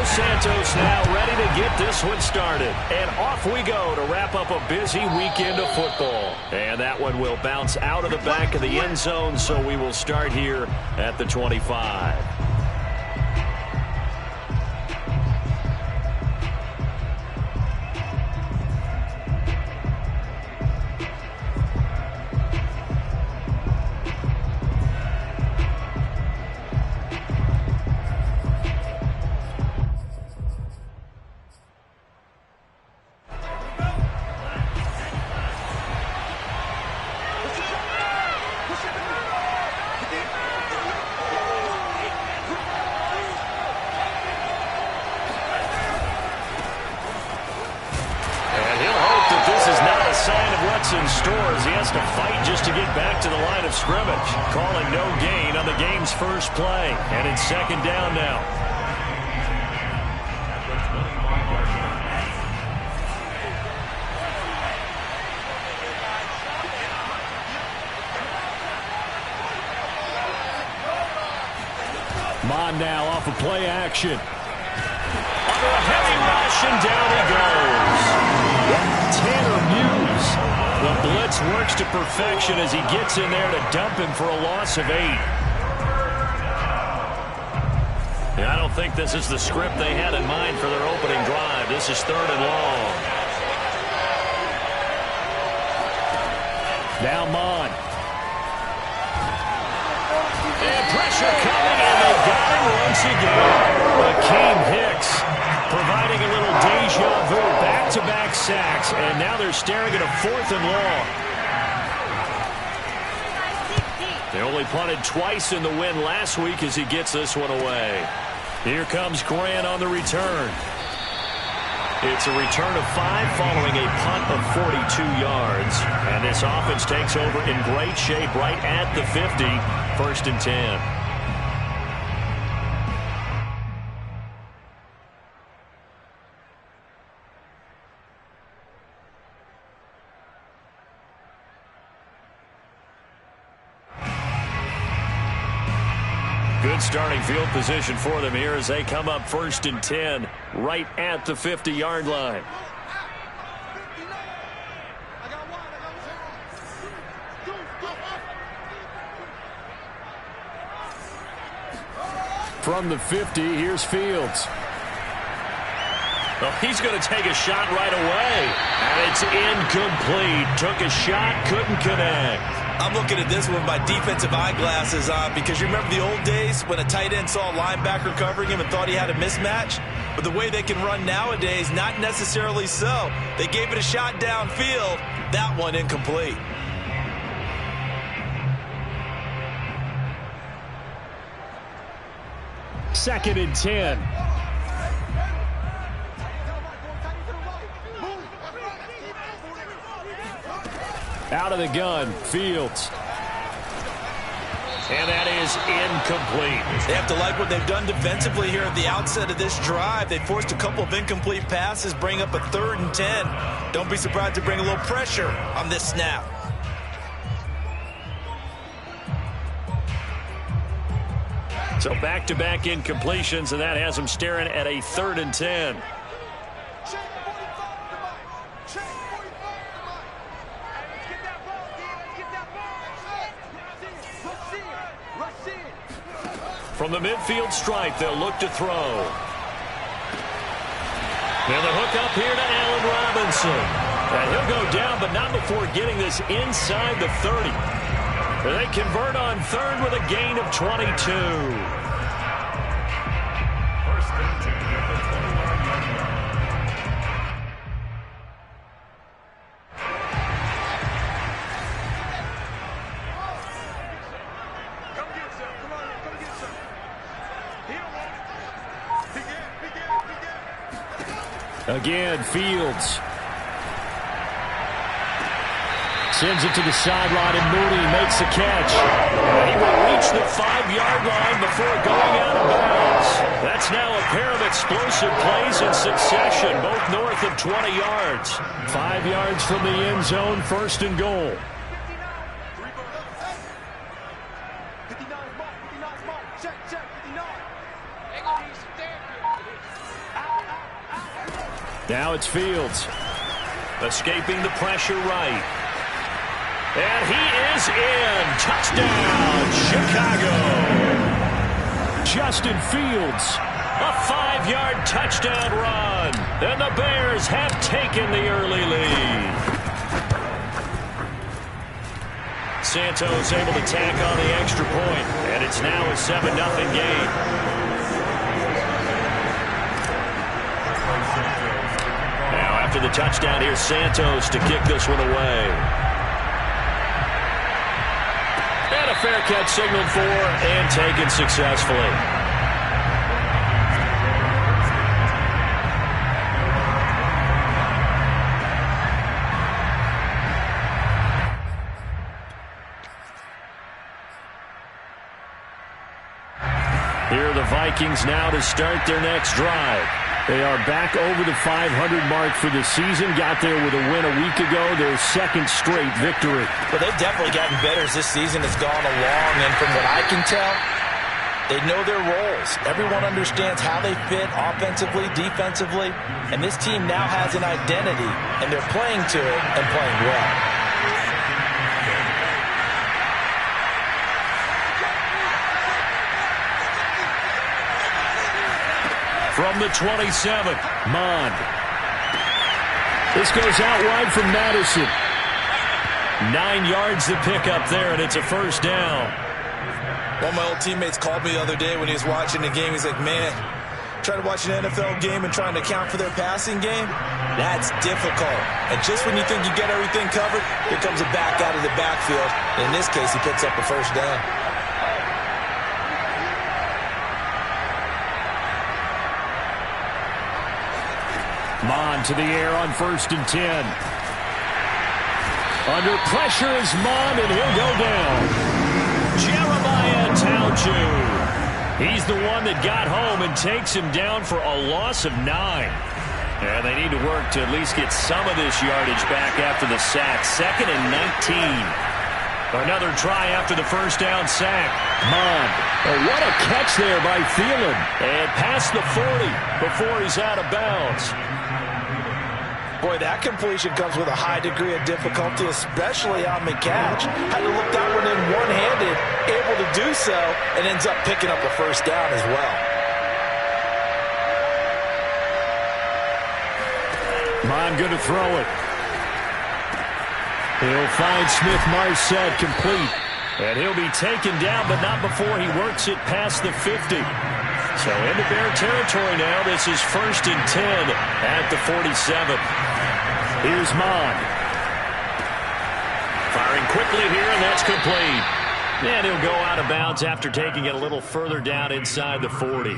Santos now ready to get this one started. And off we go to wrap up a busy weekend of football. And that one will bounce out of the back of the end zone, so we will start here at the 25. In stores, he has to fight just to get back to the line of scrimmage. Calling no gain on the game's first play, and it's second down now. Mon now off of play action. Under a heavy rush, and down he goes. Tanner Muse. The blitz works to perfection as he gets in there to dump him for a loss of 8. Yeah, I don't think this is the script they had in mind for their opening drive. This is 3rd and long. Now Mon. And pressure coming, and they got him once again. Akeem Hicks providing a little deja vu, back-to-back sacks, and now they're staring at a 4th and long. They only punted twice in the win last week as he gets this one away. Here comes Grant on the return. It's a return of 5 following a punt of 42 yards, and this offense takes over in great shape right at the 50, 1st and 10. Good starting field position for them here as they come up 1st and 10 right at the 50-yard line. From the 50, here's Fields. Well, he's going to take a shot right away. And it's incomplete. Took a shot, couldn't connect. I'm looking at this one with my defensive eyeglasses on because you remember the old days when a tight end saw a linebacker covering him and thought he had a mismatch? But the way they can run nowadays, not necessarily so. They gave it a shot downfield. That one incomplete. Second and 10. Out of the gun, Fields. And that is incomplete. They have to like what they've done defensively here at the outset of this drive. They forced a couple of incomplete passes, bring up a 3rd and 10. Don't be surprised to bring a little pressure on this snap. So back-to-back incompletions, and that has them staring at a 3rd and 10. From the midfield stripe, they'll look to throw. And the hook up here to Allen Robinson. And he'll go down, but not before getting this inside the 30. They convert on 3rd with a gain of 22. Again, Fields. Sends it to the sideline, and Mooney makes the catch. And he will reach the 5-yard line before going out of bounds. That's now a pair of explosive plays in succession, both north of 20 yards. 5 yards from the end zone, 1st and goal. Now it's Fields. Escaping the pressure right. And he is in. Touchdown, Chicago. Justin Fields. A 5-yard touchdown run. And the Bears have taken the early lead. Santos able to tack on the extra point. And it's now a 7-0 game. Now after the touchdown, here's Santos to kick this one away. And a fair catch signaled for and taken successfully. Here are the Vikings now to start their next drive. They are back over the 500 mark for the season. Got there with a win a week ago, their second straight victory. Well, they've definitely gotten better as this season has gone along, and from what I can tell, they know their roles. Everyone understands how they fit offensively, defensively, and this team now has an identity, and they're playing to it and playing well. From the 27, Mond. This goes out wide from Madison. 9 yards to pick up there, and it's a first down. One of my old teammates called me the other day when he was watching the game. He's like, man, trying to watch an NFL game and trying to account for their passing game, that's difficult. And just when you think you get everything covered, here comes a back out of the backfield. And in this case, he picks up a first down. Mond to the air on 1st and 10. Under pressure is Mond, and he'll go down. Jeremiah Tauju. He's the one that got home and takes him down for a loss of 9. And they need to work to at least get some of this yardage back after the sack. 2nd and 19. Another try after the first down sack. Mond. Oh, what a catch there by Thielen. And past the 40 before he's out of bounds. Boy, that completion comes with a high degree of difficulty, especially on the catch. Had to look that one in one-handed, able to do so, and ends up picking up a first down as well. Mond going to throw it. He'll find Smith-Marset complete. And he'll be taken down, but not before he works it past the 50. So into Bear territory now. This is 1st and 10 at the 47. Here's Mond. Firing quickly here, and that's complete. And he'll go out of bounds after taking it a little further down inside the 40.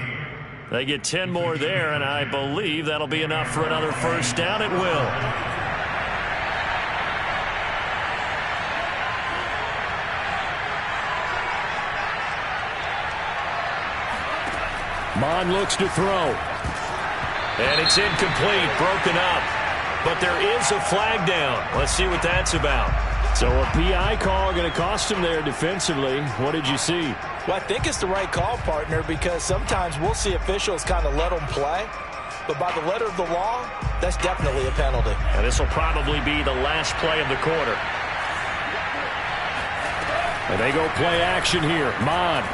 They get 10 more there, and I believe that'll be enough for another first down. It will. Mond looks to throw. And it's incomplete, broken up. But there is a flag down. Let's see what that's about. So a PI call going to cost him there defensively. What did you see? Well, I think it's the right call, partner, because sometimes we'll see officials kind of let them play. But by the letter of the law, that's definitely a penalty. And this will probably be the last play of the quarter. And they go play action here. Mond.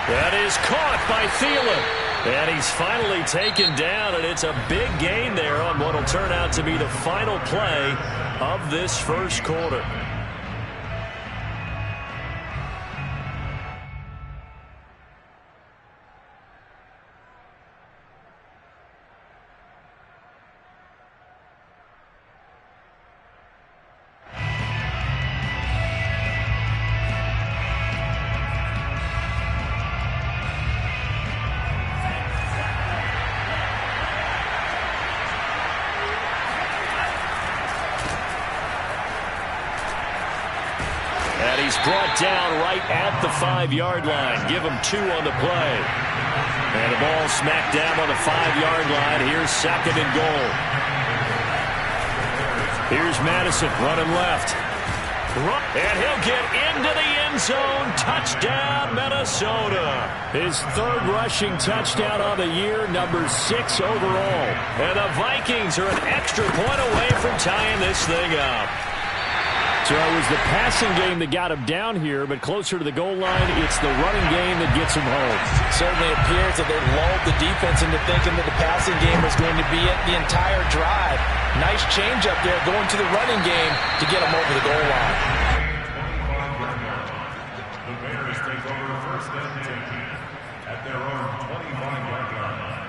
That is caught by Thielen. And he's finally taken down, and it's a big gain there on what will turn out to be the final play of this first quarter. Brought down right at the 5-yard line. Give him 2 on the play. And the ball smacked down on the 5-yard line. Here's 2nd and goal. Here's Madison running left. And he'll get into the end zone. Touchdown, Minnesota. His third rushing touchdown on the year, number 6 overall. And the Vikings are an extra point away from tying this thing up. So it was the passing game that got him down here, but closer to the goal line, it's the running game that gets him home. Certainly appears that they lulled the defense into thinking that the passing game was going to be it the entire drive. Nice change up there going to the running game to get him over the goal line. The Bears take over first and 10 at their own 25-yard line.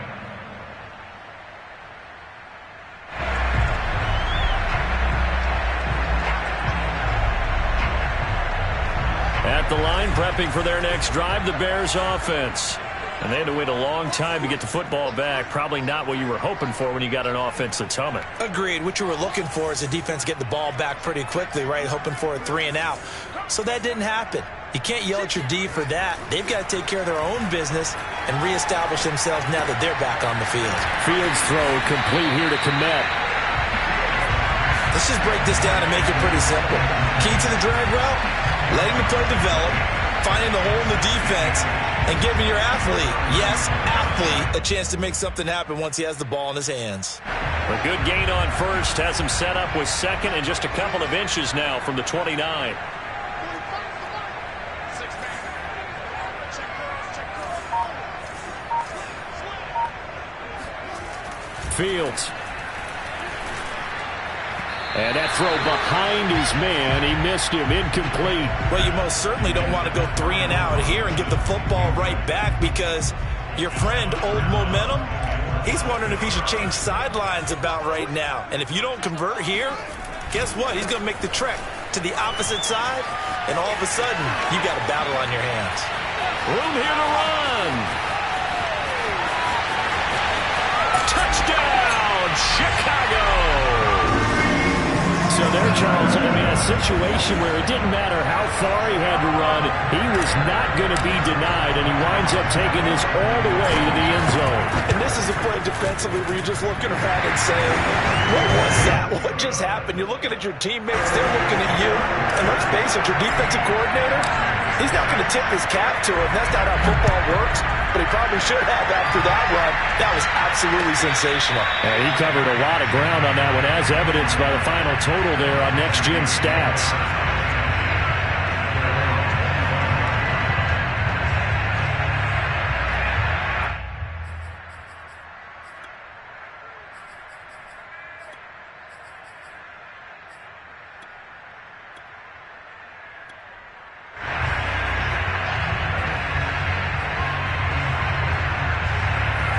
At the line, prepping for their next drive, the Bears offense. And they had to wait a long time to get the football back. Probably not what you were hoping for when you got an offense that's humming. Agreed. What you were looking for is a defense getting the ball back pretty quickly, right? Hoping for a 3 and out. So that didn't happen. You can't yell at your D for that. They've got to take care of their own business and reestablish themselves now that they're back on the field. Fields throw complete here to Kmet. Let's just break this down and make it pretty simple. Key to the drag route, letting the play develop, finding the hole in the defense, and giving your athlete, yes, athlete, a chance to make something happen once he has the ball in his hands. A good gain on first has him set up with second and just a couple of inches now from the 29. Fields. And that throw behind his man. He missed him. Incomplete. Well, you most certainly don't want to go 3 and out here and get the football right back because your friend, Old Momentum, he's wondering if he should change sidelines about right now. And if you don't convert here, guess what? He's going to make the trek to the opposite side, and all of a sudden, you got a battle on your hands. Room here to run. Touchdown, Chicago. So there, Charles, I mean, a situation where it didn't matter how far he had to run, he was not going to be denied, and he winds up taking this all the way to the end zone. And this is a play defensively where you're just looking around and saying, what was that? What just happened? You're looking at your teammates, they're looking at you, and let's face it, your defensive coordinator, he's not going to tip his cap to him. That's not how football works, but he probably should have after that run. That was absolutely sensational. And he covered a lot of ground on that one, as evidenced by the final total there on Next Gen Stats.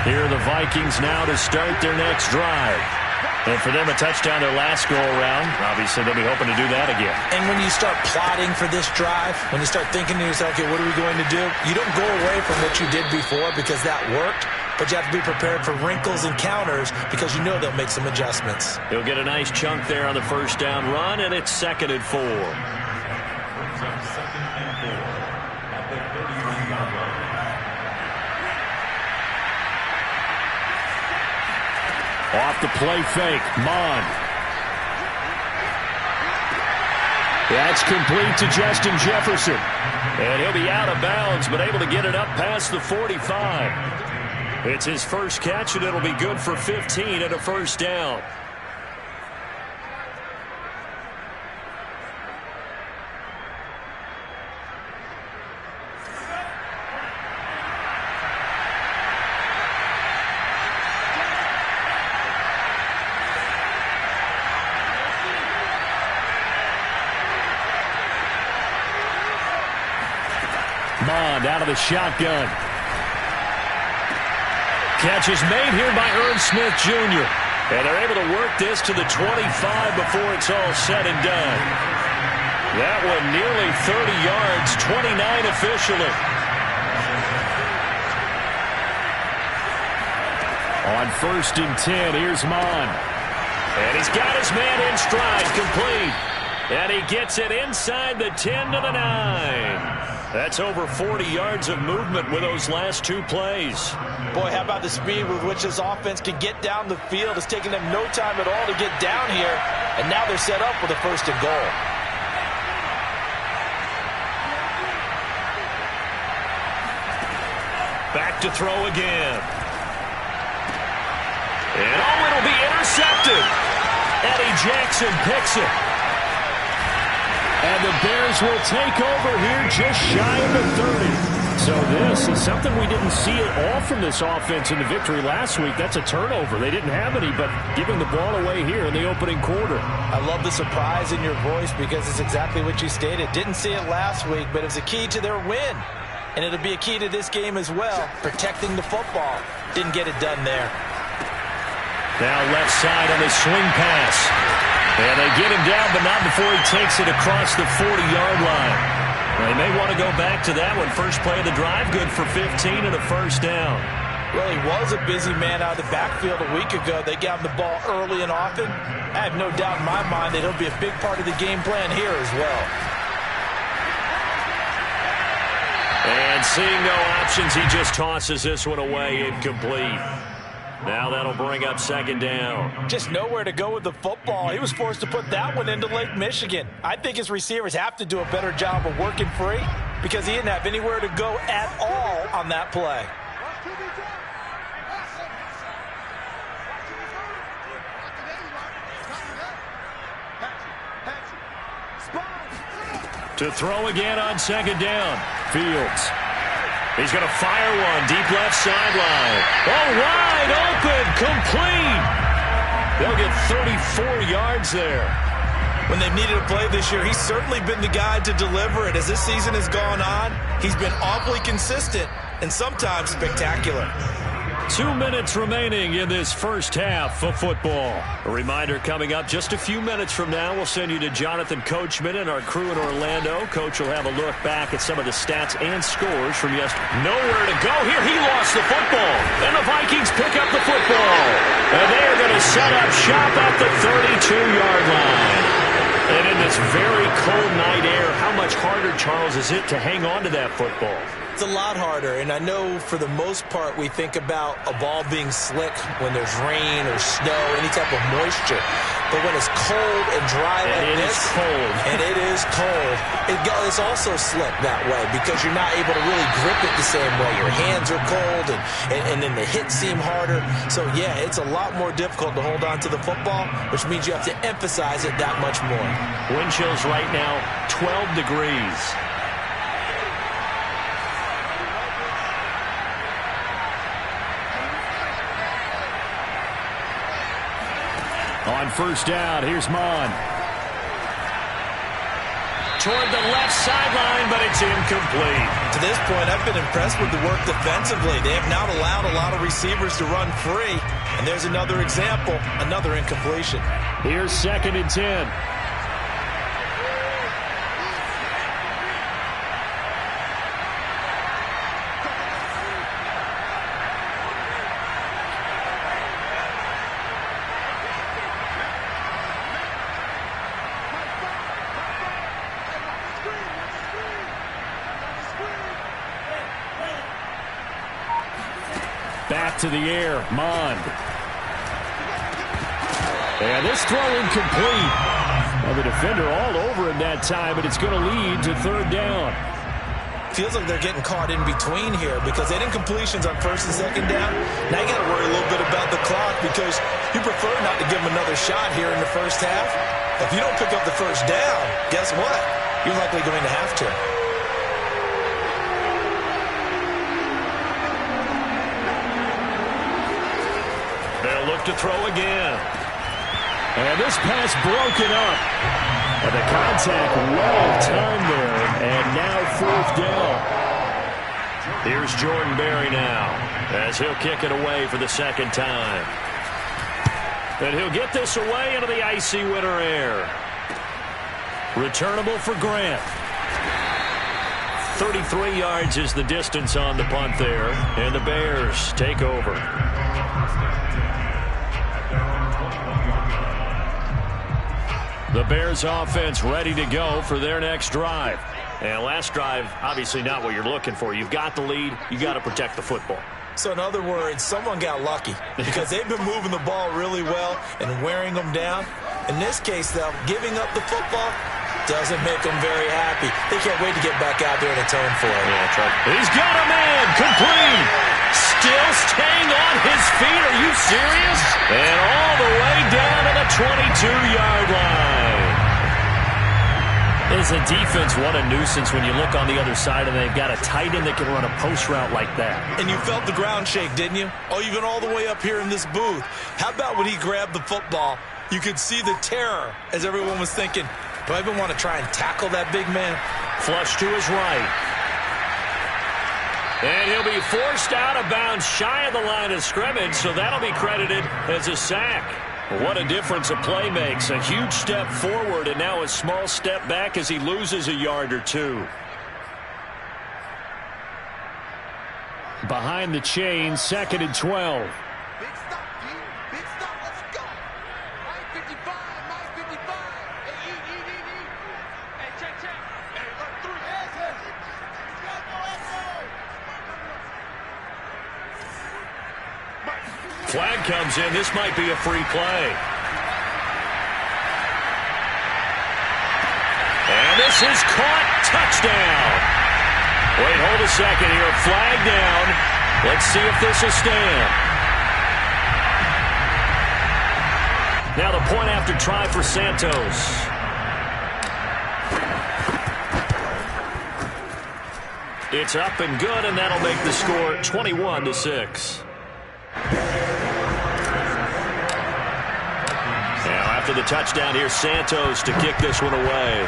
Here are the Vikings now to start their next drive. And for them, a touchdown their last go-around. Obviously, they'll be hoping to do that again. And when you start plotting for this drive, when you start thinking to yourself, okay, what are we going to do? You don't go away from what you did before because that worked, but you have to be prepared for wrinkles and counters because you know they'll make some adjustments. He'll get a nice chunk there on the first down run, and it's 2nd and 4. Off the play fake, Mond. That's complete to Justin Jefferson. And he'll be out of bounds, but able to get it up past the 45. It's his first catch, and it'll be good for 15 and a first down. Mond out of the shotgun. Catch is made here by Irv Smith Jr. And they're able to work this to the 25 before it's all said and done. That one nearly 30 yards, 29 officially. On 1st and 10, here's Mond. And he's got his man in stride, complete. And he gets it inside the 10 to the 9. That's over 40 yards of movement with those last 2 plays. Boy, how about the speed with which this offense can get down the field? It's taken them no time at all to get down here, and now they're set up with a 1st and goal. to throw again. And oh, it'll be intercepted. Eddie Jackson picks it. And the Bears will take over here just shy of the 30. So this is something we didn't see at all from this offense in the victory last week. That's a turnover. They didn't have any, but giving the ball away here in the opening quarter. I love the surprise in your voice because it's exactly what you stated. Didn't see it last week, but it's a key to their win. And it'll be a key to this game as well, protecting the football. Didn't get it done there. Now left side on the swing pass. And they get him down, but not before he takes it across the 40-yard line. They may want to go back to that one. First play of the drive, good for 15 and a first down. Well, he was a busy man out of the backfield a week ago. They got him the ball early and often. I have no doubt in my mind that he'll be a big part of the game plan here as well. And seeing no options, he just tosses this one away, incomplete. Now that'll bring up second down. Just nowhere to go with the football. He was forced to put that one into Lake Michigan. I think his receivers have to do a better job of working free because he didn't have anywhere to go at all on that play. To throw again on second down. Fields. He's going to fire one deep left sideline. Oh, wide open, complete. They'll get 34 yards there. When they've needed a play this year, he's certainly been the guy to deliver it. As this season has gone on, he's been awfully consistent and sometimes spectacular. 2 minutes remaining in this first half of football. A reminder coming up just a few minutes from now. We'll send you to Jonathan Coachman and our crew in Orlando. Coach will have a look back at some of the stats and scores from yesterday. Nowhere to go here. He lost the football. And the Vikings pick up the football. And they are going to set up shop at the 32-yard line. And in this very cold night air, how much harder, Charles, is it to hang on to that football? It's a lot harder, and I know for the most part we think about a ball being slick when there's rain or snow, any type of moisture. But when it's cold and dry like this, and it is cold, it's also slick that way because you're not able to really grip it the same way. Your hands are cold, and then the hits seem harder. So, yeah, it's a lot more difficult to hold on to the football, which means you have to emphasize it that much more. Wind chills right now, 12 degrees. On first down, here's Mon. Toward the left sideline, but it's incomplete. To this point, I've been impressed with the work defensively. They have not allowed a lot of receivers to run free. And there's another example, another incompletion. Here's 2nd and 10. Back to the air, Mond. And this throw incomplete. Well, the defender all over him that time, but it's going to lead to third down. Feels like they're getting caught in between here because they didn't incompletions on first and second down. Now you got to worry a little bit about the clock because you prefer not to give them another shot here in the first half. If you don't pick up the first down, guess what? You're likely going to have to. They'll look to throw again. And this pass broken up. And the contact well timed there. And now fourth down. Here's Jordan Berry now as he'll kick it away for the second time. And he'll get this away into the icy winter air. Returnable for Grant. 33 yards is the distance on the punt there. And the Bears take over. The Bears offense ready to go for their next drive. And last drive, obviously not what you're looking for. You've got the lead. You got to protect the football. So in other words, someone got lucky because they've been moving the ball really well and wearing them down. In this case, though, giving up the football doesn't make them very happy. They can't wait to get back out there and atone for it. Yeah, he's got a man complete. still staying on his feet. Are you serious? And all the way down to the 22-yard line. As a defense, what a nuisance when you look on the other side and they've got a tight end that can run a post route like that. And you felt the ground shake, didn't you? Oh, even all the way up here in this booth. How about when he grabbed the football? You could see the terror as everyone was thinking, do I even want to try and tackle that big man? Flush to his right. And he'll be forced out of bounds shy of the line of scrimmage, so that'll be credited as a sack. What a difference a play makes. A huge step forward and now a small step back as he loses a yard or two. Behind the chain, 2nd and 12. Big stop, G. Big stop. Let's go. Mike 55. Mike 55. Hey, eat. Hey, check. Hey, look, 3. Flag comes in. This might be a free play. And this is caught. Touchdown. Wait, hold a second here. Flag down. Let's see if this will stand. Now the point after try for Santos. It's up and good, and that'll make the score 21-6. Now after the touchdown, here's Santos to kick this one away.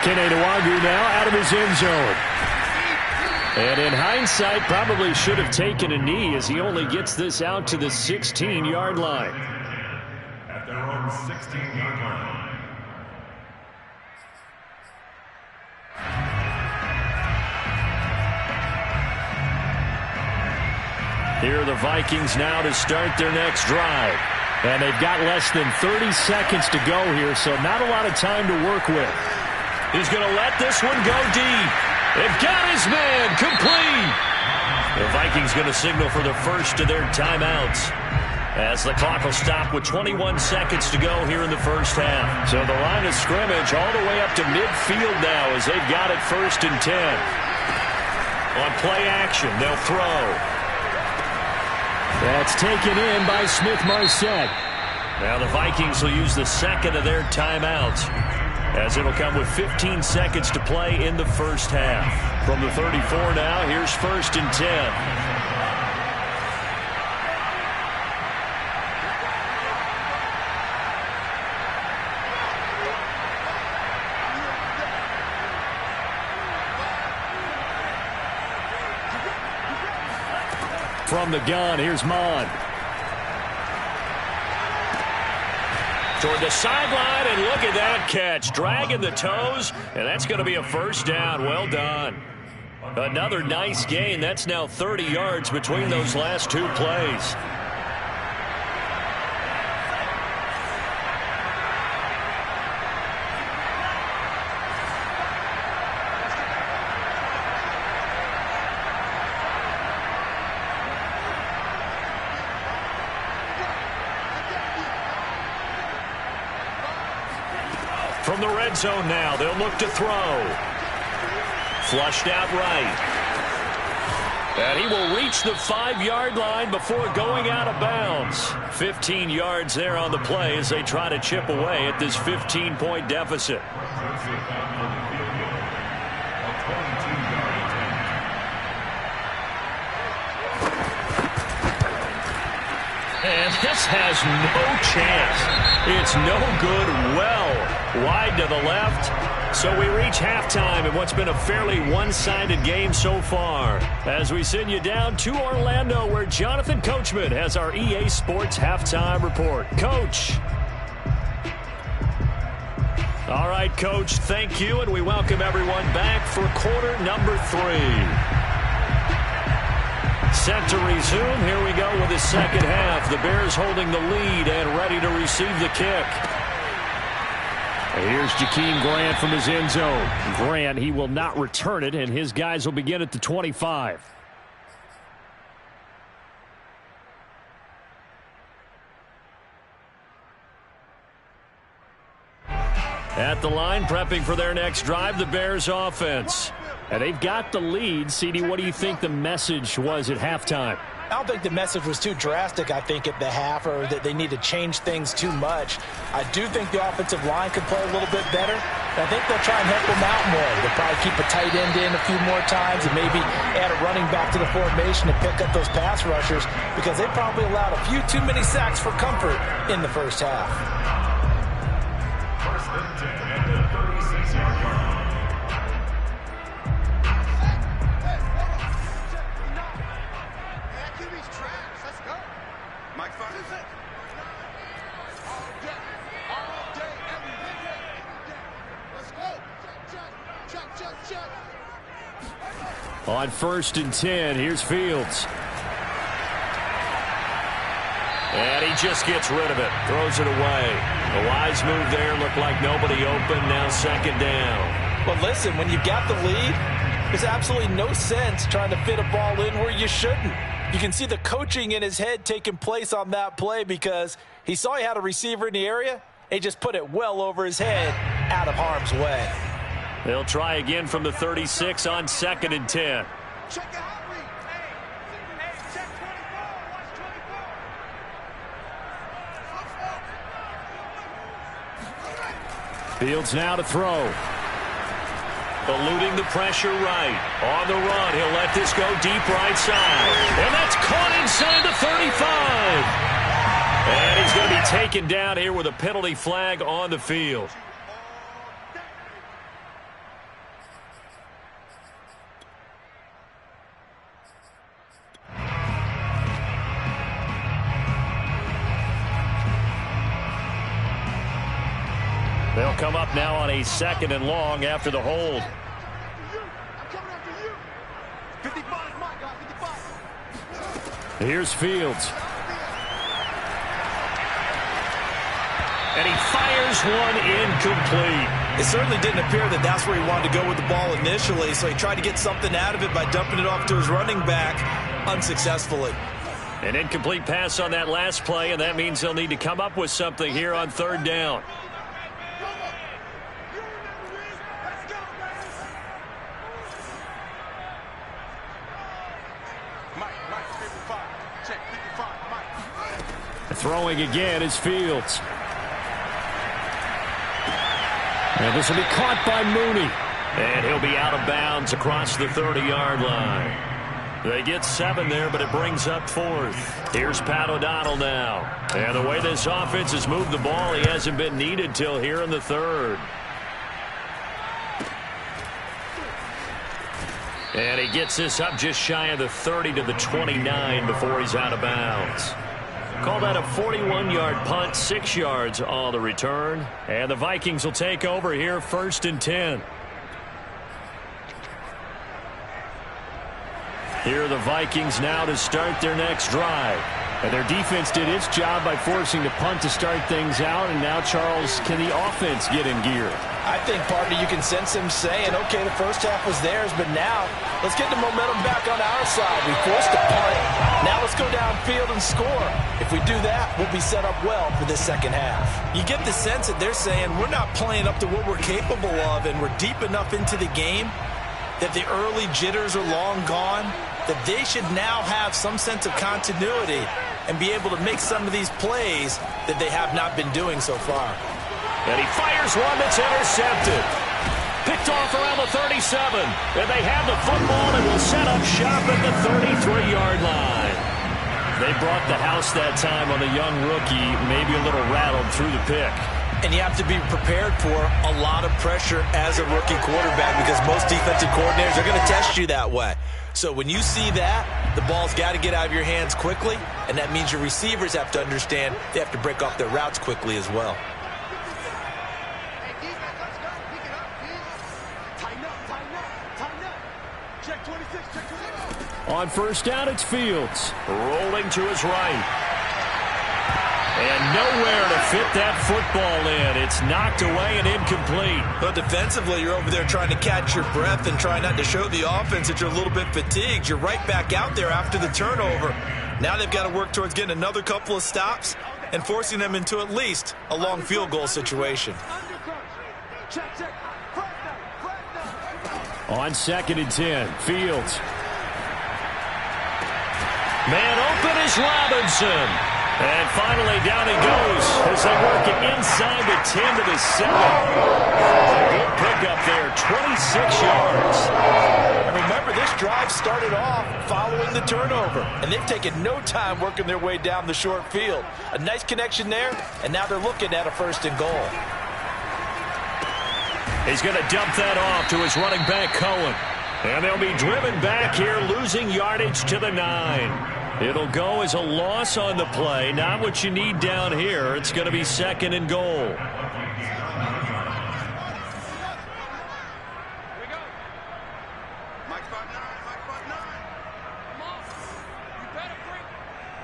Keneduagu now out of his end zone. And in hindsight, probably should have taken a knee as he only gets this out to the 16-yard line. At their own 16-yard line. Here are the Vikings now to start their next drive. And they've got less than 30 seconds to go here, so not a lot of time to work with. He's going to let this one go deep. They've got his man complete. The Vikings going to signal for the first of their timeouts as the clock will stop with 21 seconds to go here in the first half. So the line of scrimmage all the way up to midfield now as they've got it 1st and 10. On play action, they'll throw. That's taken in by Smith-Marset. Now the Vikings will use the second of their timeouts as it'll come with 15 seconds to play in the first half. From the 34 now, here's 1st and 10. From the gun, here's Mon. Toward the sideline, and look at that catch. Dragging the toes, and that's going to be a first down. Well done. Another nice gain. That's now 30 yards between those last two plays. From the red zone now, they'll look to throw. Flushed out right. And he will reach the 5-yard line before going out of bounds. 15 yards there on the play as they try to chip away at this 15-point deficit. And this has no chance. It's no good. Well wide to the left. So we reach halftime in what's been a fairly one-sided game so far. As we send you down to Orlando, where Jonathan Coachman has our EA Sports Halftime Report. Coach. All right, Coach, thank you, and we welcome everyone back for quarter number 3. Set to resume. Here we go with the second half. The Bears holding the lead and ready to receive the kick. Here's Jakeem Grant from his end zone. Grant, he will not return it, and his guys will begin at the 25. At the line, prepping for their next drive, the Bears offense. And they've got the lead. CD, what do you think the message was at halftime? I don't think the message was too drastic, I think, at the half, or that they need to change things too much. I do think the offensive line could play a little bit better. I think they'll try and help them out more. They'll probably keep a tight end in a few more times and maybe add a running back to the formation to pick up those pass rushers, because they probably allowed a few too many sacks for comfort in the first half. First and 10 at the 36-yard line. On 1st and 10, here's Fields. And he just gets rid of it, throws it away. A wise move there, looked like nobody open, now 2nd down. But listen, when you've got the lead, there's absolutely no sense trying to fit a ball in where you shouldn't. You can see the coaching in his head taking place on that play, because he saw he had a receiver in the area. He just put it well over his head, out of harm's way. They'll try again from the 36 on 2nd and 10. Check it out, Reed. Hey, check 24. Watch 24. Fields now to throw. Eluding the pressure right. On the run, he'll let this go deep right side. And that's caught inside the 35. And he's going to be taken down here with a penalty flag on the field. They'll come up now on a 2nd and long after the hold. Here's Fields. And he fires one incomplete. It certainly didn't appear that that's where he wanted to go with the ball initially, so he tried to get something out of it by dumping it off to his running back unsuccessfully. An incomplete pass on that last play, and that means they'll need to come up with something here on 3rd down. Throwing again is Fields. And this will be caught by Mooney. And he'll be out of bounds across the 30-yard line. They get 7 there, but it brings up 4th. Here's Pat O'Donnell now. And the way this offense has moved the ball, he hasn't been needed till here in the 3rd. And he gets this up just shy of the 30 to the 29 before he's out of bounds. Call that a 41-yard punt, 6 yards on the return. And the Vikings will take over here 1st and 10. Here are the Vikings now to start their next drive. And their defense did its job by forcing the punt to start things out. And now, Charles, can the offense get in gear? I think, partner, you can sense him saying, okay, the first half was theirs, but now let's get the momentum back on our side. We forced a punt. Now let's go downfield and score. If we do that, we'll be set up well for this 2nd half. You get the sense that they're saying we're not playing up to what we're capable of, and we're deep enough into the game that the early jitters are long gone, that they should now have some sense of continuity and be able to make some of these plays that they have not been doing so far. And he fires one that's intercepted. Picked off around the 37. And they have the football and will set up shop at the 33-yard line. They brought the house that time on the young rookie, maybe a little rattled through the pick. And you have to be prepared for a lot of pressure as a rookie quarterback, because most defensive coordinators are going to test you that way. So when you see that, the ball's got to get out of your hands quickly, and that means your receivers have to understand they have to break off their routes quickly as well. On 1st down, it's Fields. Rolling to his right. And nowhere to fit that football in. It's knocked away and incomplete. But defensively, you're over there trying to catch your breath and try not to show the offense that you're a little bit fatigued. You're right back out there after the turnover. Now they've got to work towards getting another couple of stops and forcing them into at least a long field goal situation. Check, check. Fresh now. On 2nd and 10, Fields. Man open is Robinson. And finally down he goes as they work it inside the 10 to the 7. Good pickup there, 26 yards. And remember, this drive started off following the turnover, and they've taken no time working their way down the short field. A nice connection there, and now they're looking at a 1st and goal. He's going to dump that off to his running back, Cohen. And they'll be driven back here, losing yardage to the 9. It'll go as a loss on the play. Not what you need down here. It's going to be 2nd and goal. Here we go. Mike spot 9. Mike spot 9. Come on. You better bring.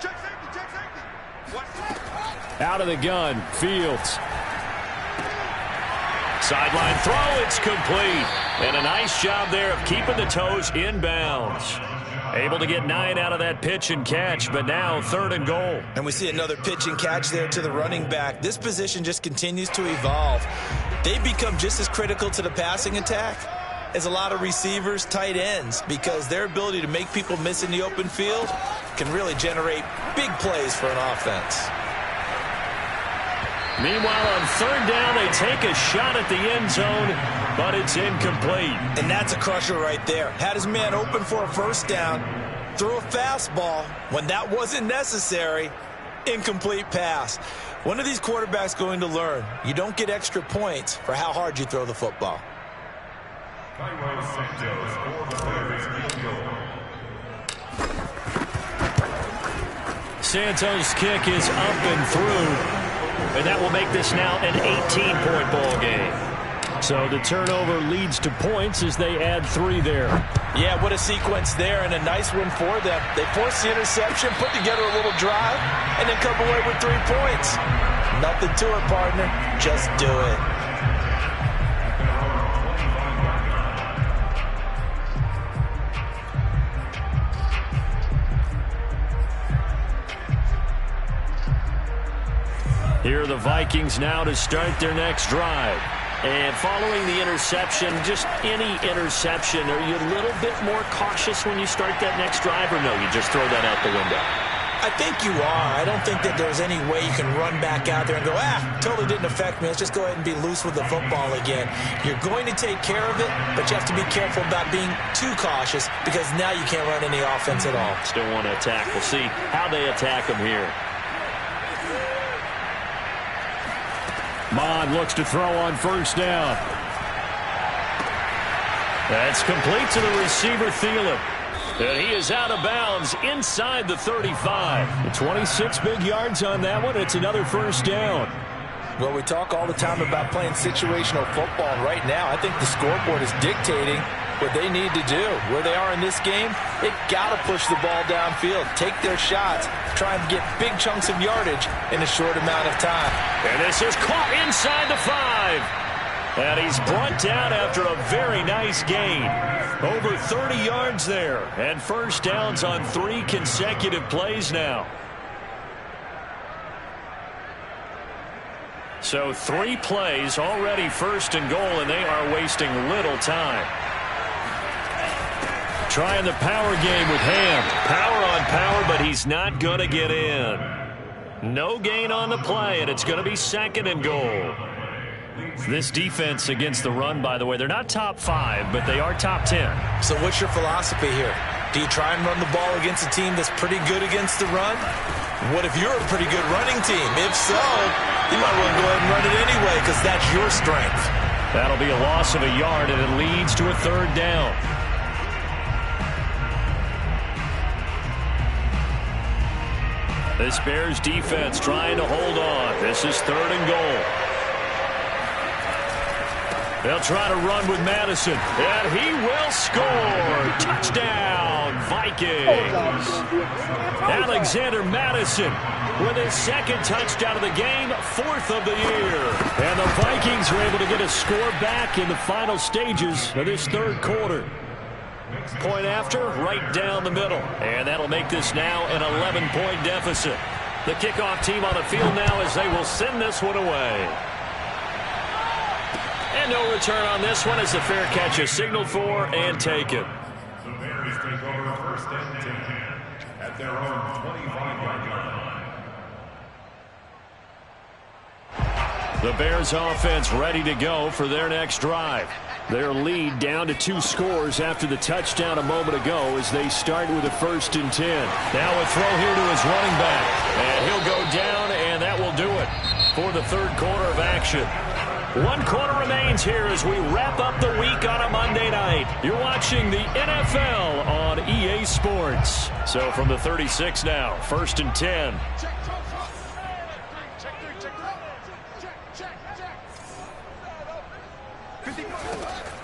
Check safety. Check safety. Watch that. Out of the gun, Fields. Sideline throw, it's complete. And a nice job there of keeping the toes inbounds. Able to get 9 out of that pitch and catch, but now 3rd and goal. And we see another pitch and catch there to the running back. This position just continues to evolve. They become just as critical to the passing attack as a lot of receivers, tight ends, because their ability to make people miss in the open field can really generate big plays for an offense. Meanwhile, on 3rd down, they take a shot at the end zone, but it's incomplete. And that's a crusher right there. Had his man open for a 1st down, threw a fastball when that wasn't necessary, incomplete pass. One of these quarterbacks going to learn, you don't get extra points for how hard you throw the football. Santos' kick is up and through. And that will make this now an 18-point ball game. So the turnover leads to points as they add 3 there. Yeah, what a sequence there, and a nice one for them. They force the interception, put together a little drive, and then come away with 3 points. Nothing to it, partner. Just do it. Here are the Vikings now to start their next drive. And following the interception, just any interception, are you a little bit more cautious when you start that next drive, or no, you just throw that out the window? I think you are. I don't think that there's any way you can run back out there and go, totally didn't affect me. Let's just go ahead and be loose with the football again. You're going to take care of it, but you have to be careful about being too cautious because now you can't run any offense at all. Still want to attack. We'll see how they attack them here. Mond looks to throw on 1st down. That's complete to the receiver, Thielen. And he is out of bounds inside the 35. 26 big yards on that one. It's another 1st down. Well, we talk all the time about playing situational football. And right now, I think the scoreboard is dictating what they need to do. Where they are in this game, they got to push the ball downfield, take their shots, try and get big chunks of yardage in a short amount of time. And this is caught inside the 5. And he's brought down after a very nice gain. Over 30 yards there. And 1st downs on 3 consecutive plays now. So 3 plays, already 1st and goal, and they are wasting little time. Trying the power game with Ham. Power on power, but he's not going to get in. No gain on the play, and it's going to be 2nd and goal. This defense against the run, by the way, they're not top 5, but they are top 10. So what's your philosophy here? Do you try and run the ball against a team that's pretty good against the run? What if you're a pretty good running team? If so, you might want to go ahead and run it anyway because that's your strength. That'll be a loss of a yard, and it leads to a 3rd down. This Bears defense trying to hold on. This is 3rd and goal. They'll try to run with Madison, and he will score. Touchdown, Vikings. Alexander Madison with his 2nd touchdown of the game, 4th of the year. And the Vikings are able to get a score back in the final stages of this 3rd quarter. Point after, right down the middle. And that'll make this now an 11-point deficit. The kickoff team on the field now as they will send this one away. And no return on this one as the fair catch is signaled for and taken. The Bears take over first and 10 at their own 25-yard line. The Bears offense ready to go for their next drive. Their lead down to 2 scores after the touchdown a moment ago as they start with a 1st and 10. Now a throw here to his running back. And he'll go down, and that will do it for the 3rd quarter of action. 1 quarter remains here as we wrap up the week on a Monday night. You're watching the NFL on EA Sports. So from the 36 now, 1st and 10.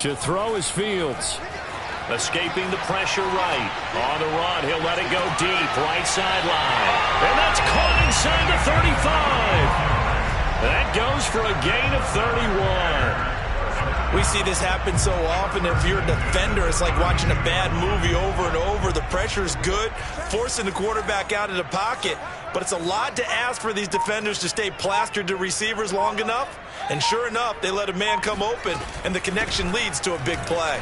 To throw is Fields. Escaping the pressure right. On the run, he'll let it go deep. Right sideline. And that's caught inside the 35. That goes for a gain of 31. We see this happen so often. If you're a defender, it's like watching a bad movie over and over. The pressure's good, forcing the quarterback out of the pocket. But it's a lot to ask for these defenders to stay plastered to receivers long enough. And sure enough, they let a man come open, and the connection leads to a big play.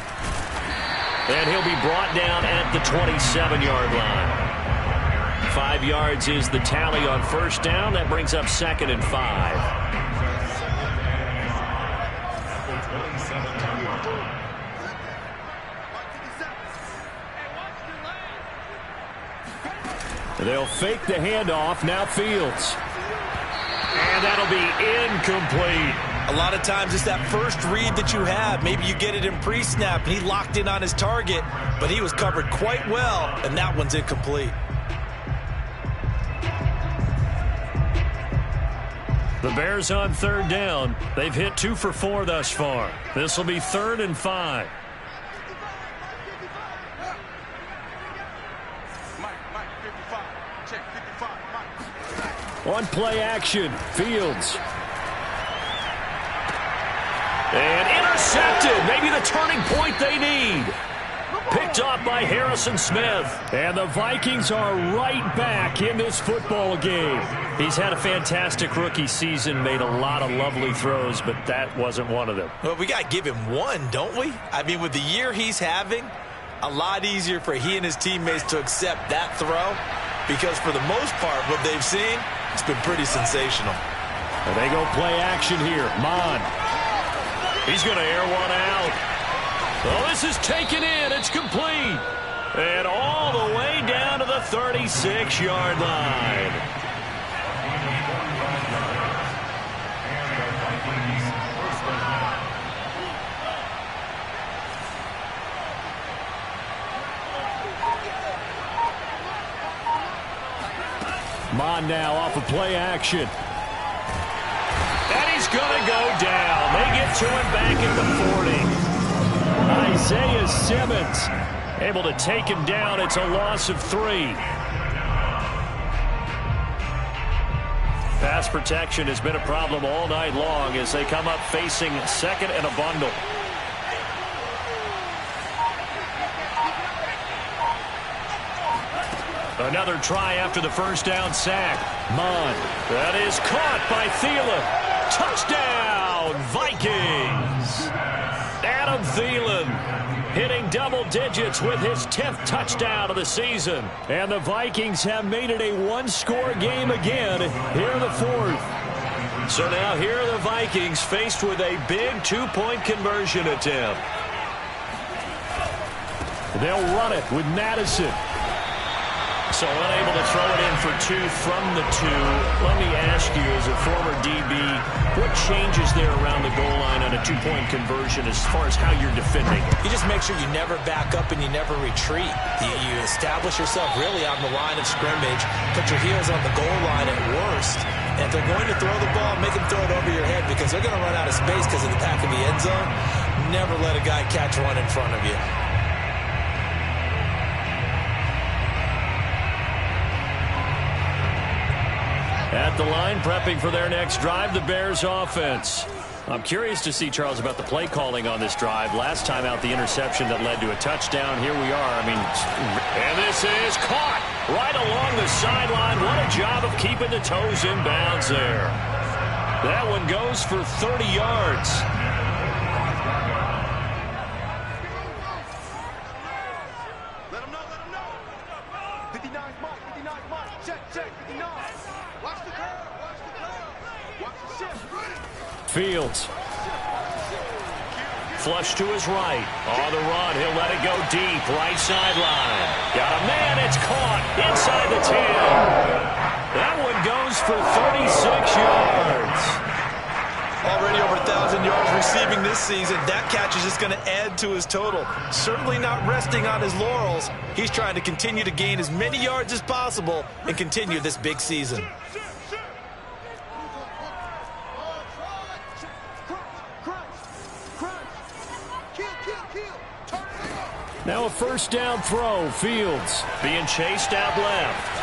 And he'll be brought down at the 27-yard line. 5 yards is the tally on 1st down. That brings up 2nd and 5. They'll fake the handoff. Now Fields. And that'll be incomplete. A lot of times it's that first read that you have. Maybe you get it in pre-snap, and he locked in on his target, but he was covered quite well, and that one's incomplete. The Bears on 3rd down. They've hit 2 for 4 thus far. This will be 3rd and 5. On play action, Fields. And intercepted. Maybe the turning point they need. Picked off by Harrison Smith. And the Vikings are right back in this football game. He's had a fantastic rookie season, made a lot of lovely throws, but that wasn't one of them. Well, we got to give him one, don't we? I mean, with the year he's having, a lot easier for he and his teammates to accept that throw, because for the most part, what they've seen, it's been pretty sensational. And they go play action here. Mon. He's going to air one out. Well, this is taken in. It's complete. And all the way down to the 36-yard line. Mon now off of play action. And he's going to go down. They get to him back at the 40. Isaiah Simmons able to take him down. It's a loss of 3. Pass protection has been a problem all night long as they come up facing 2nd and a bundle. Another try after the 1st down sack. Mon. That is caught by Thielen. Touchdown, Vikings. Adam Thielen hitting double digits with his 10th touchdown of the season. And the Vikings have made it a 1-score game again here in the 4th. So now here are the Vikings faced with a big 2-point conversion attempt. They'll run it with Madison. So unable to throw it in for 2 from the 2. Let me ask you, as a former DB, what changes there around the goal line on a 2-point conversion as far as how you're defending? You just make sure you never back up and you never retreat. You establish yourself really on the line of scrimmage, put your heels on the goal line at worst. And if they're going to throw the ball, make them throw it over your head because they're going to run out of space because of the back of the end zone. Never let a guy catch one in front of you. At the line, prepping for their next drive, the Bears offense. I'm curious to see, Charles, about the play calling on this drive. Last time out, the interception that led to a touchdown. Here we are. I mean, and this is caught right along the sideline. What a job of keeping the toes in bounds there. That one goes for 30 yards. Let him know, let him know. 59's Mike, 59's Mike. Check, 59. Watch the curve, watch the curve. Watch the shift. Fields. Flush to his right. On the run, he'll let it go deep. Right sideline. Got a man, it's caught inside the 10. That one goes for 36 yards. Already over 1,000 yards receiving this season. That catch is just going to add to his total. Certainly not resting on his laurels. He's trying to continue to gain as many yards as possible and continue this big season. Now a first down throw. Fields being chased out left.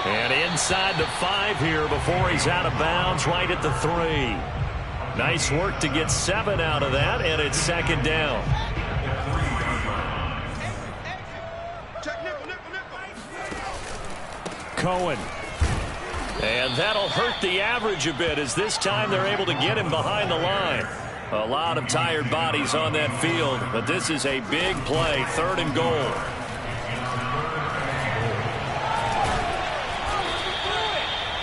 And inside the 5 here before he's out of bounds right at the 3. Nice work to get 7 out of that, and it's second down. Cohen. And that'll hurt the average a bit as this time they're able to get him behind the line. A lot of tired bodies on that field, but this is a big play, 3rd and goal.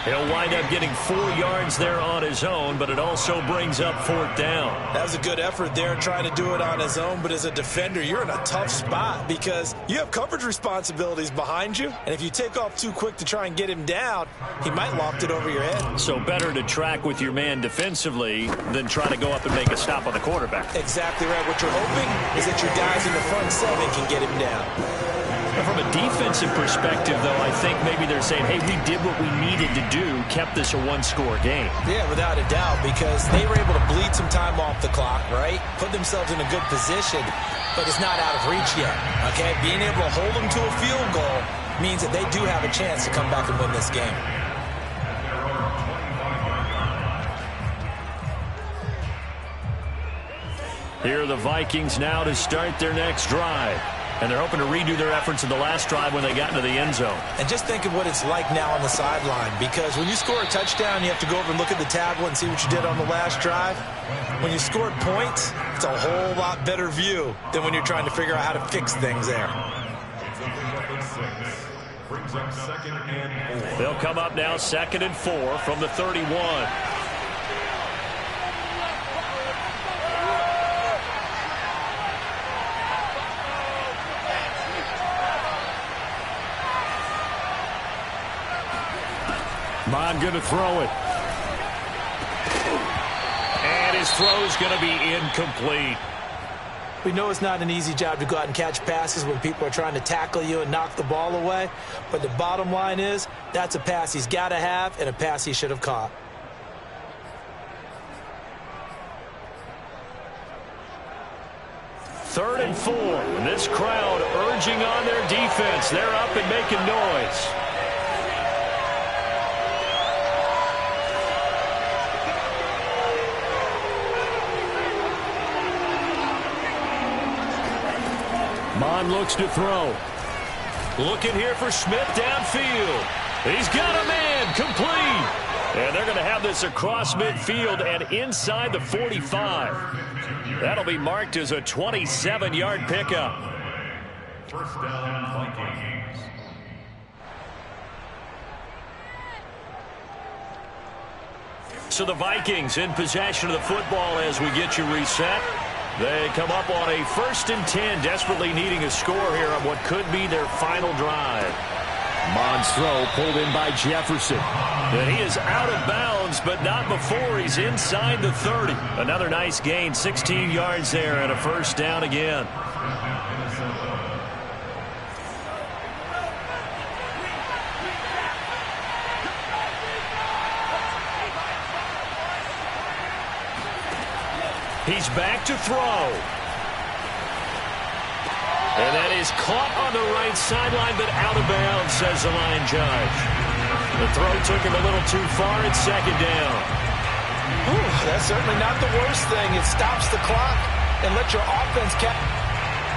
He'll wind up getting 4 yards there on his own, but it also brings up 4th down. That was a good effort there trying to do it on his own, but as a defender, you're in a tough spot because you have coverage responsibilities behind you, and if you take off too quick to try and get him down, he might loft it over your head. So better to track with your man defensively than try to go up and make a stop on the quarterback. Exactly right. What you're hoping is that your guys in the front 7 can get him down. From a defensive perspective, though, I think maybe they're saying, hey, we did what we needed to do, kept this a 1-score game. Yeah, without a doubt, because they were able to bleed some time off the clock, right? Put themselves in a good position, but it's not out of reach yet, okay? Being able to hold them to a field goal means that they do have a chance to come back and win this game. Here are the Vikings now to start their next drive. And they're hoping to redo their efforts in the last drive when they got into the end zone. And just think of what it's like now on the sideline, because when you score a touchdown, you have to go over and look at the tablet and see what you did on the last drive. When you scored points, it's a whole lot better view than when you're trying to figure out how to fix things there. They'll come up now 2nd and 4 from the 31. Mon going to throw it. And his throw's going to be incomplete. We know it's not an easy job to go out and catch passes when people are trying to tackle you and knock the ball away. But the bottom line is, that's a pass he's got to have and a pass he should have caught. Third and 4. And this crowd urging on their defense. They're up and making noise. Mon looks to throw. Looking here for Smith downfield. He's got a man, complete. And they're going to have this across midfield and inside the 45. That'll be marked as a 27-yard pickup. First down, Vikings. So the Vikings in possession of the football as we get you reset. They come up on a 1st and 10, desperately needing a score here on what could be their final drive. Mon's throw pulled in by Jefferson. And he is out of bounds, but not before he's inside the 30. Another nice gain, 16 yards there, and a first down again. He's back to throw. And that is caught on the right sideline, but out of bounds, says the line judge. The throw took him a little too far. It's second down. That's certainly not the worst thing. It stops the clock and lets your offense catch.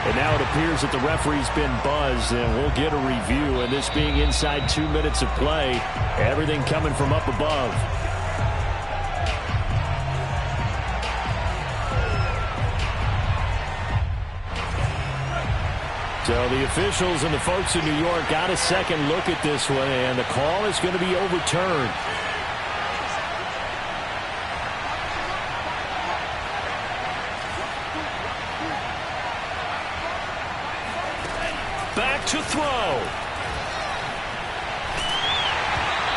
And now it appears that the referee's been buzzed, and we'll get a review. And this being inside 2 minutes of play, everything coming from up above. So the officials and the folks in New York got a second look at this one, and the call is going to be overturned. Back to throw.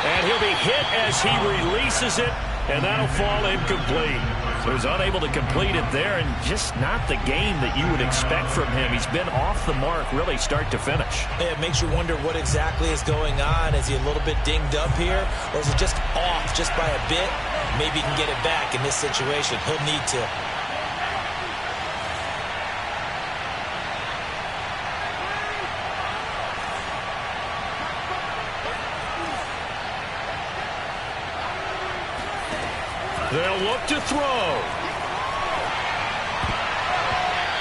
And he'll be hit as he releases it, and that'll fall incomplete. So he's unable to complete it there, and just not the game that you would expect from him. He's been off the mark really start to finish. It makes you wonder what exactly is going on. Is he a little bit dinged up here, or is it just off just by a bit? Maybe he can get it back in this situation. He'll need to. They'll look to throw.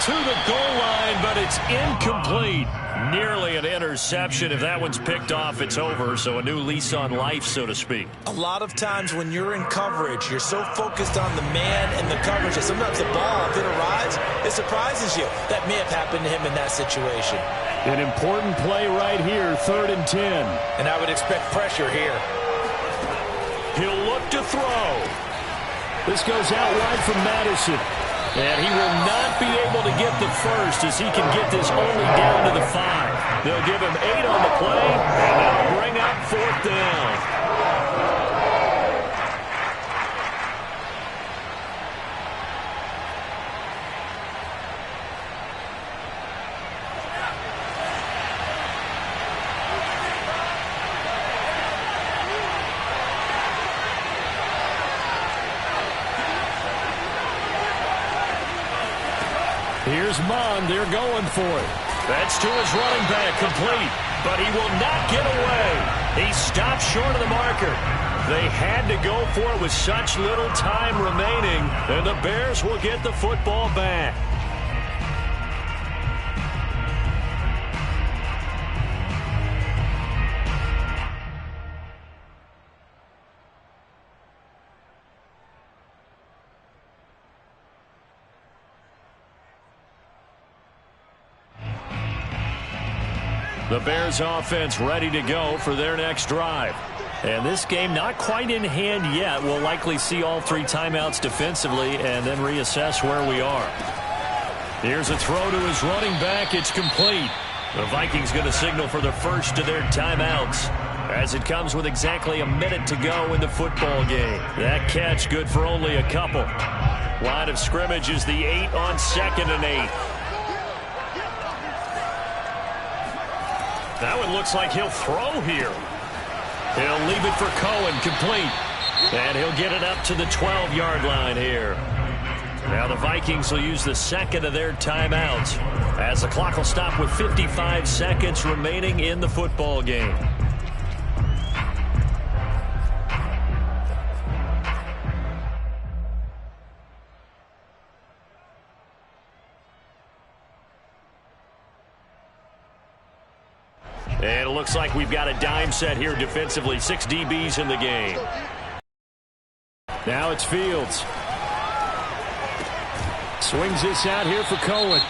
To the goal line, but it's incomplete. Nearly an interception. If that one's picked off, it's over. So a new lease on life, so to speak. A lot of times when you're in coverage, you're so focused on the man and the coverage that sometimes the ball, if it arrives, it surprises you. That may have happened to him in that situation. An important play right here, 3rd and 10. And I would expect pressure here. He'll look to throw. This goes out wide from Madison. And he will not be able to get the first as he can get this only down to the 5. They'll give him 8 on the play, and that'll bring up 4th down. Here's Mond. They're going for it. That's to his running back, complete. But he will not get away. He stopped short of the marker. They had to go for it with such little time remaining. And the Bears will get the football back. The Bears offense ready to go for their next drive. And this game not quite in hand yet. We'll likely see all 3 timeouts defensively and then reassess where we are. Here's a throw to his running back. It's complete. The Vikings going to signal for the first of their timeouts as it comes with exactly a minute to go in the football game. That catch good for only a couple. Line of scrimmage is the 8 on 2nd and 8. That one looks like he'll throw here. He'll leave it for Cohen, complete. And he'll get it up to the 12-yard line here. Now the Vikings will use the 2nd of their timeouts as the clock will stop with 55 seconds remaining in the football game. And it looks like we've got a dime set here defensively. 6 DBs in the game. Now it's Fields. Swings this out here for Cohen.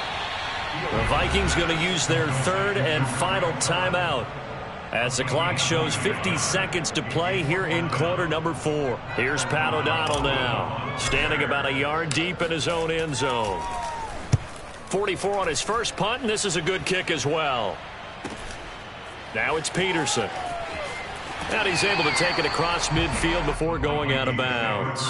The Vikings going to use their 3rd and final timeout as the clock shows 50 seconds to play here in quarter number 4. Here's Pat O'Donnell now, standing about a yard deep in his own end zone. 44 on his first punt, and this is a good kick as well. Now it's Peterson. And he's able to take it across midfield before going out of bounds.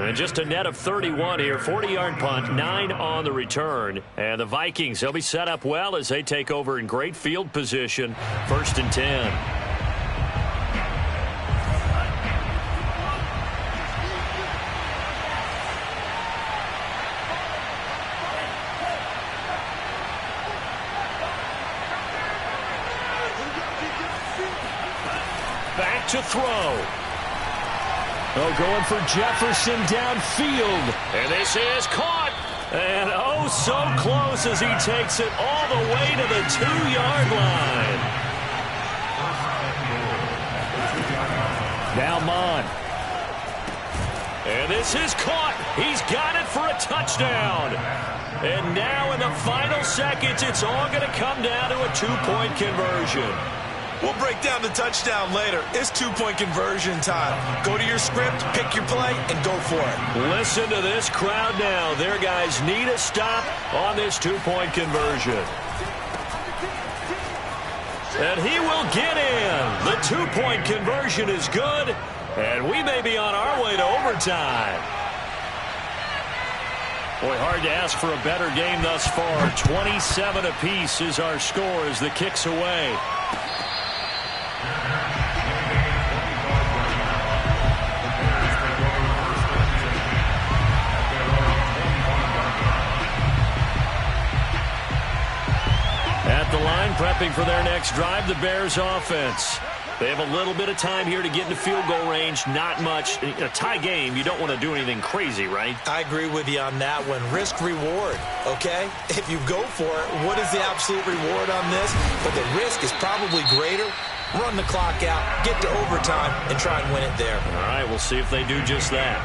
And just a net of 31 here. 40-yard punt, 9 on the return. And the Vikings, they'll be set up well as they take over in great field position. 1st and 10. Back to throw. Oh, going for Jefferson downfield. And this is caught. And oh, so close as he takes it all the way to the 2-yard line. Now Mond. And this is caught. He's got it for a touchdown. And now in the final seconds, it's all going to come down to a two-point conversion. We'll break down the touchdown later. It's two-point conversion time. Go to your script, pick your play, and go for it. Listen to this crowd now. Their guys need a stop on this two-point conversion. And he will get in. The two-point conversion is good, and we may be on our way to overtime. Boy, hard to ask for a better game thus far. 27 apiece is our score as the kick's away. At the line, prepping for their next drive, the Bears offense. They have a little bit of time here to get into field goal range. Not much. In a tie game, you don't want to do anything crazy, right? I agree with you on that one. Risk reward, okay? If you go for it, what is the absolute reward on this? But the risk is probably greater. Run the clock out, get to overtime, and try and win it there. All right, we'll see if they do just that.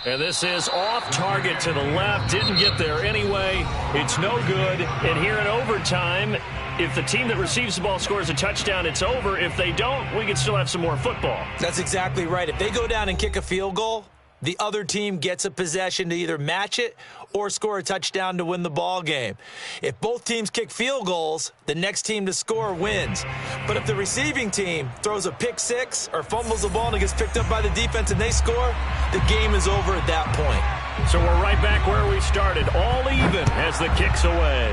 And this is off target to the left. Didn't get there anyway. It's no good. And here in overtime, if the team that receives the ball scores a touchdown, it's over. If they don't, we can still have some more football. That's exactly right. If they go down and kick a field goal, the other team gets a possession to either match it or score a touchdown to win the ball game. If both teams kick field goals, the next team to score wins. But if the receiving team throws a pick six or fumbles the ball and it gets picked up by the defense and they score, the game is over at that point. So we're right back where we started, all even as the kick's away.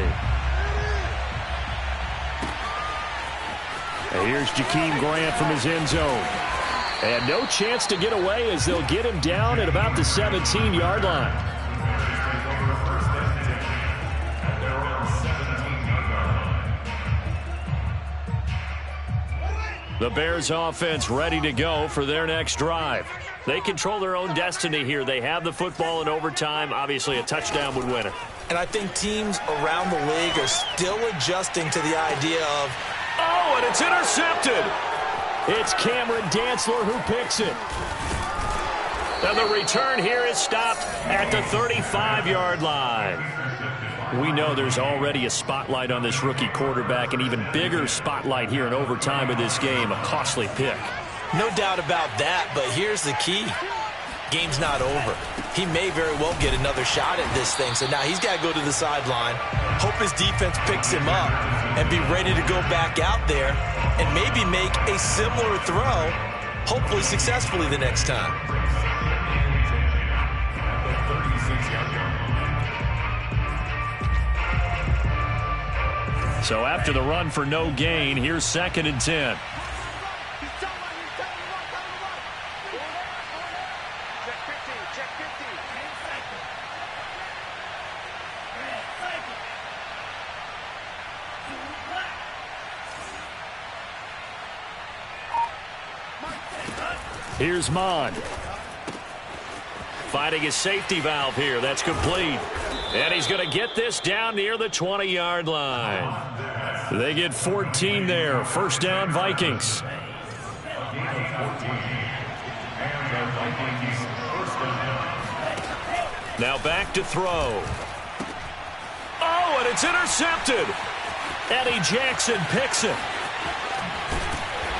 And here's Jakeem Grant from his end zone. And no chance to get away as they'll get him down at about the 17-yard line. The Bears offense ready to go for their next drive. They control their own destiny here. They have the football in overtime. Obviously, a touchdown would win it. And I think teams around the league are still adjusting to the idea of, oh, and it's intercepted. It's Cameron Dantzler who picks it. And the return here is stopped at the 35-yard line. We know there's already a spotlight on this rookie quarterback, an even bigger spotlight here in overtime of this game, a costly pick. No doubt about that, but here's the key. Game's not over. He may very well get another shot at this thing, so now he's got to go to the sideline, hope his defense picks him up, and be ready to go back out there and maybe make a similar throw, hopefully successfully the next time. So after the run for no gain, here's 2nd and 10. Here's Mond. Finding his safety valve here. That's complete. And he's going to get this down near the 20-yard line. They get 14 there. First down, Vikings. Now back to throw. Oh, and it's intercepted. Eddie Jackson picks it.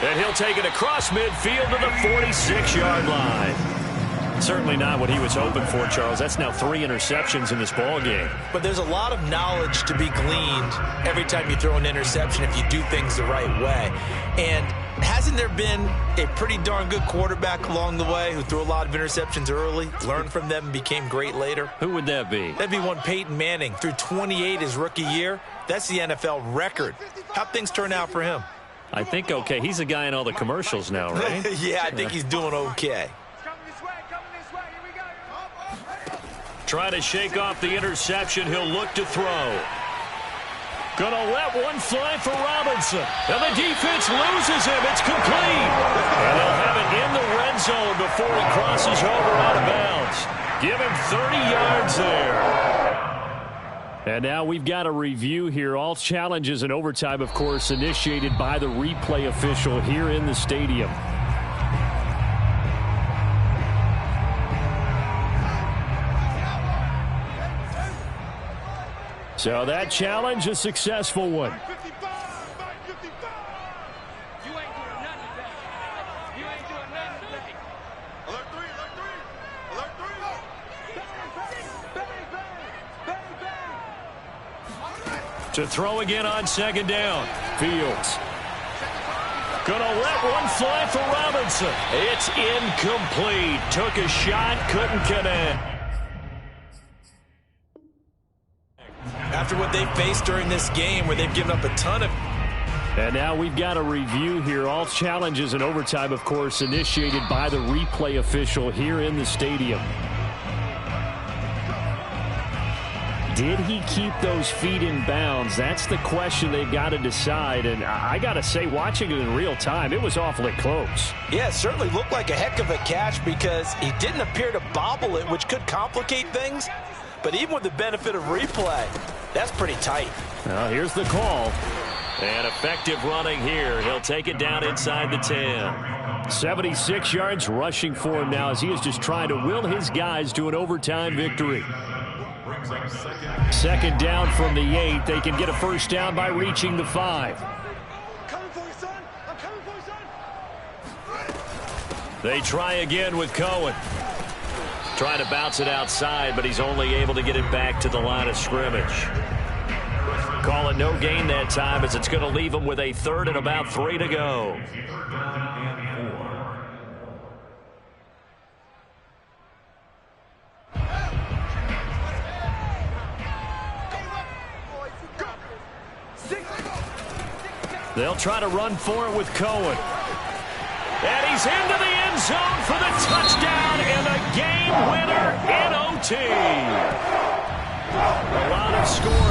And he'll take it across midfield to the 46-yard line. Certainly not what he was hoping for, Charles. That's now 3 interceptions in this ball game. But there's a lot of knowledge to be gleaned every time you throw an interception if you do things the right way. And hasn't there been a pretty darn good quarterback along the way who threw a lot of interceptions early, learned from them, and became great later? Who would that be? That'd be one Peyton Manning. Threw 28 his rookie year. That's the NFL record. How'd things turn out for him? I think okay. He's a guy in all the commercials now, right? Yeah, I think he's doing okay. Trying to shake off the interception. He'll look to throw. Gonna let one fly for Robinson. And the defense loses him. It's complete. And they'll have it in the red zone before he crosses over out of bounds. Give him 30 yards there. And now we've got a review here. All challenges in overtime, of course, initiated by the replay official here in the stadium. So that challenge, a successful one. To throw again on second down. Fields. Gonna let one fly for Robinson. It's incomplete. Took a shot, couldn't connect. After what they faced during this game where they've given up a ton of... And now we've got a review here. All challenges in overtime, of course, initiated by the replay official here in the stadium. Did he keep those feet in bounds? That's the question they've got to decide. And I got to say, watching it in real time, it was awfully close. Yeah, it certainly looked like a heck of a catch because he didn't appear to bobble it, which could complicate things. But even with the benefit of replay, that's pretty tight. Well, here's the call. And effective running here. He'll take it down inside the 10. 76 yards rushing for him now as he is just trying to will his guys to an overtime victory. Second down from the 8. They can get a first down by reaching the 5. They try again with Cohen. Trying to bounce it outside, but he's only able to get it back to the line of scrimmage. Call it no gain that time as it's going to leave him with a third and about 3 to go. They'll try to run for it with Cohen. And he's into the end zone for the touchdown and a game winner in OT. A lot of scoring.